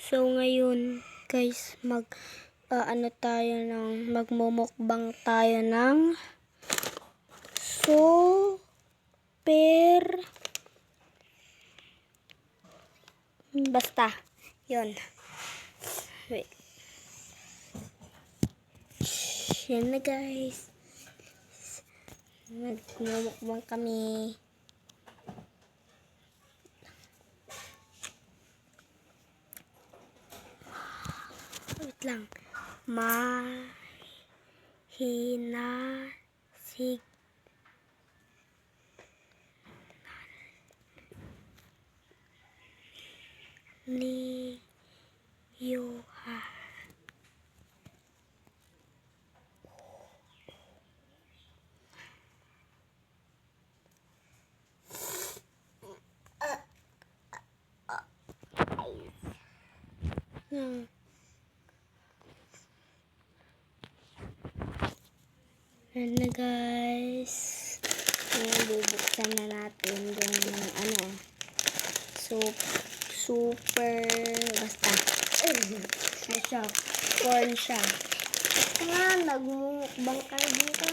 So ngayon guys, magmumukbang tayo ng super basta yun. Wait. Yan na guys, magmumukbang kami. Wait lang. Mahinasig ni Yoha. Yan na guys. Bubuksan na natin yung super basta. Siya, corn siya. Nagmumukbang kayo dito.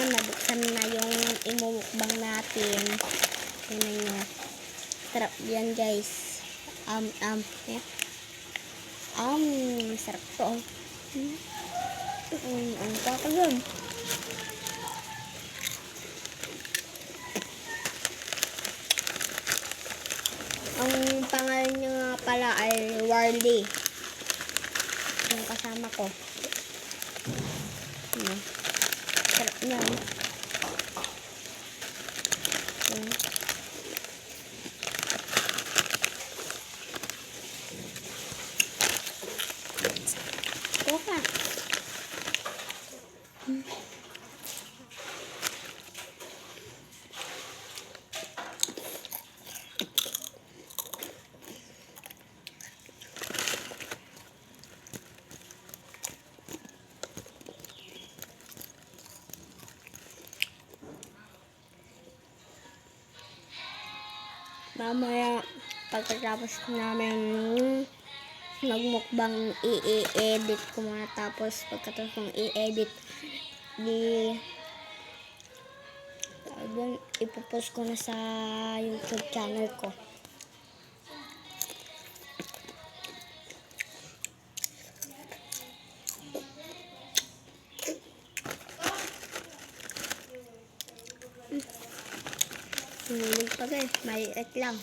Nabuksan na yung imumukbang natin. Tingnan nyo. Sarap yan guys. Sarap to. Ang kakal yun. Ang pangalan niya nga pala ay Warly. Yung kasama ko. Sarap yan. Oka. Mamaya, pagkatapos namin magmukbang, i-edit ko muna. Tapos, pagkatapos kong i-edit, ipopost ko na sa YouTube channel ko. Hinilig pa guys, maliit lang.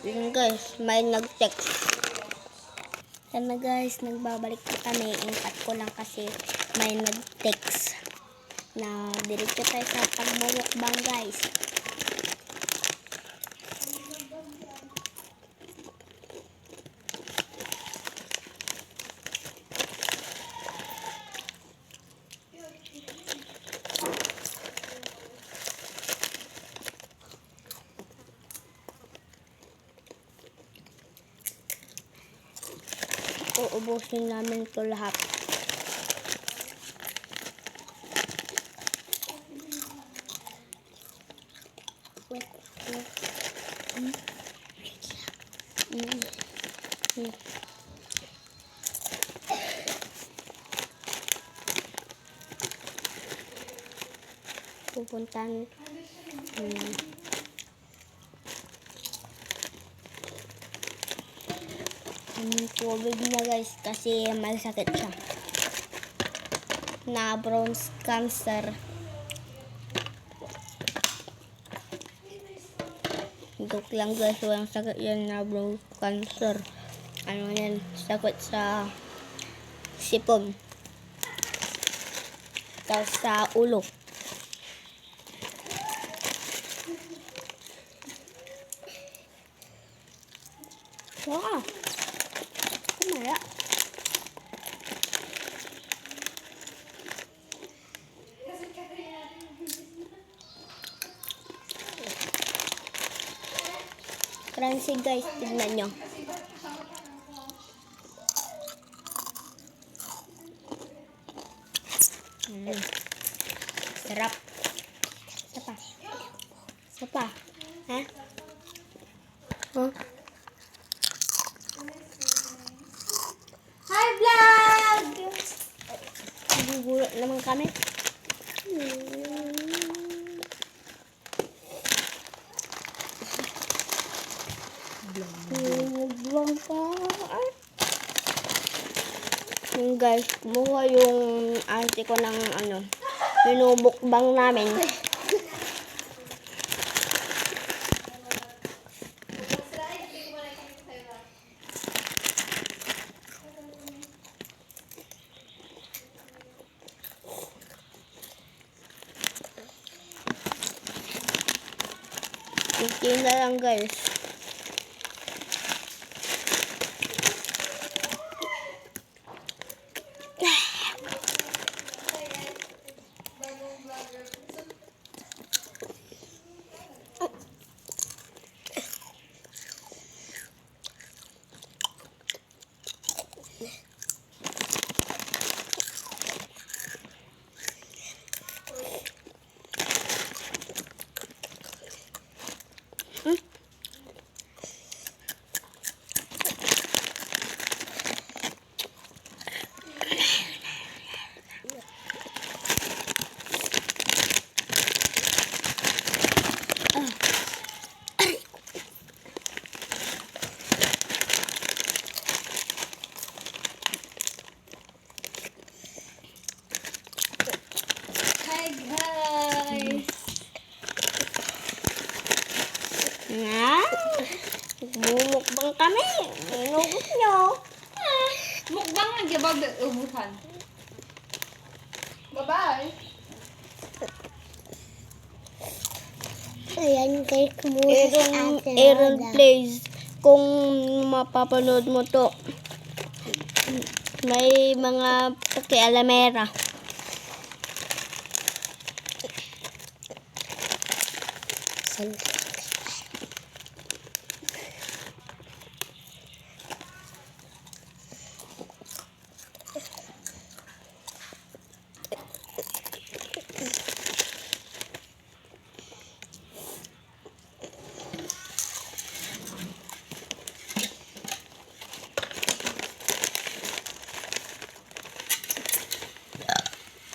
Yun guys, may nag-text. Yan na guys, nagbabalik na kami. Inkat ko lang kasi may nag-text na diretso tayo sa pagmumukbang guys. Uubusin namin ito lahat. Pupuntan tubig na guys kasi may sakit siya na bronze cancer. Joke lang guys, walang sakit yan na bronze cancer. Ano yan, sakit sa sipon, tapos sa ulo. Wow, kumaya. Try crunchy guys. Tignan nyo. Sarap. Isa pa. Isa pa. Ha? Huh? Hi vlog! Nagugulat naman kami. Vlog pa. Yung guys, kumuha yung auntie ko ng minumukbang namin. Okay na lang guys. Bumukbang kami. Inugot nyo. Mukbang ang jabag ubusan. Bye-bye. Ayan guys, kumuha Aaron Plays. Kung mapapanood mo to, may mga pakialamera.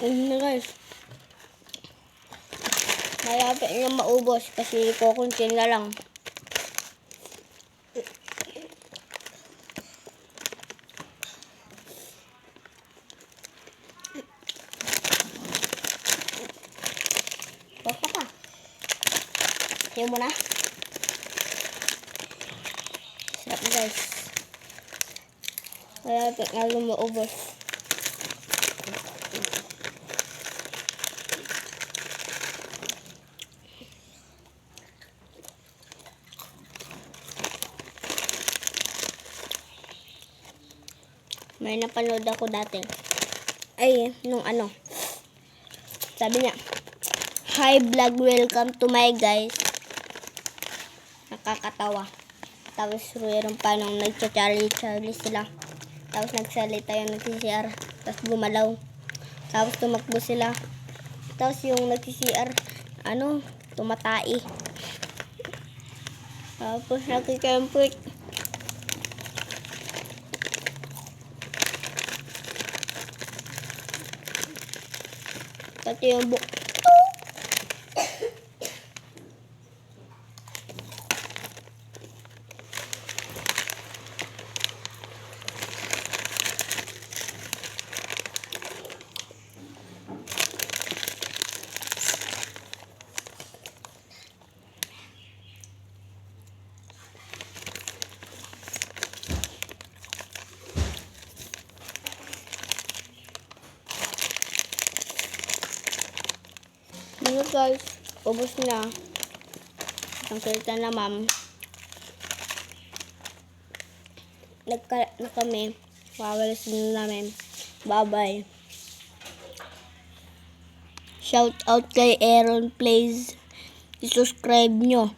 Ayun na guys. Malapit na maubos kasi kukuntin na lang. Baka pa. Ayaw mo na. Sarap guys. Malapit na maubos. May napanood ako dati. Ay, nung sabi niya, "Hi vlog, welcome to my guys." Nakakatawa. Tapos mayroon pa nung nagcha-Charlie sila. Tapos nagsalita yung nag-CR. Tapos gumalaw. Tapos tumakbo sila. Tapos yung nag-CR, tumatai. Tapos nakikempit. Pati yung buhok. Ano guys, ubos na. Ang salita na ma'am. Na kami. Wawalasin na namin. Bye-bye. Shout out kay Aaron Plays. I-subscribe nyo.